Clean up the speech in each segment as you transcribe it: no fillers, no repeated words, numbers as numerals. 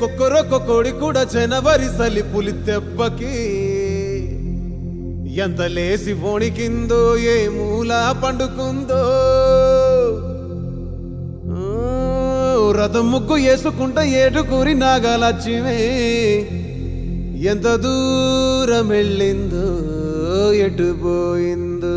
కొక్కరొక్క కోడి కూడా జనవరి సలి పులి దెబ్బకి ఎంత లేసి వణికిందో ఏ మూల పండుకుందో రథం ముగ్గు వేసుకుంటా ఏటుకూరి నాగాలచ్చిమే ఎంత దూరం వెళ్ళిందో ఎటు పోయిందో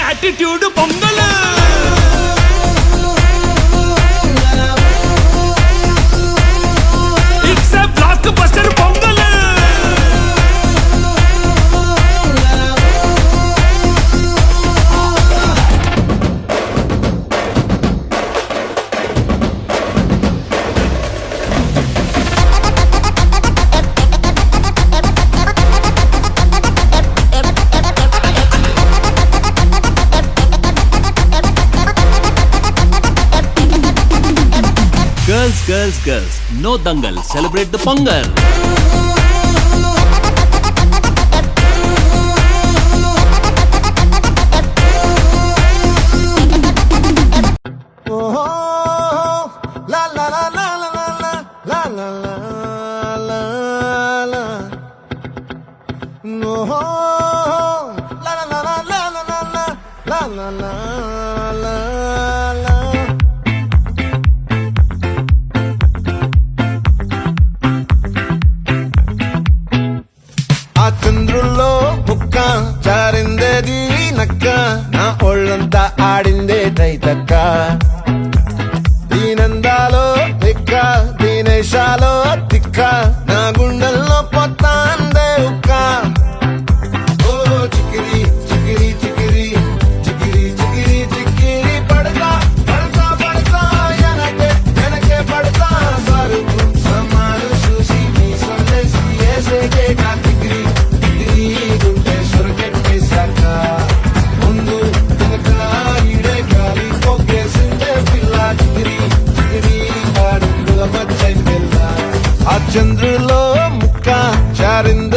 attitude pongal it's a blockbuster pongal Girls, no dangal, celebrate the Pongal. La la la la la la la la la la la no la la la la la la la la la la చంద్రుల్లో ముక్క చారిందేది నక్క నా ఒళ్ళంతా ఆడిందే తైతక్క దీనందాలో తిక్క దీనేశాలో తిక్క నా గుండెల్లో పొత్తాందే ఉక్క ఓ చికిరి చికిరి చికిరి చికిరి చికిరి చికిరి పడతా పడతా పడతా ఎనకే ఎనకే పడతా సరుకు సమాలు చూసి నీ సొల్లేసి ఏసేకే కాతిగిరి చంద్రులో ముక్క చారింద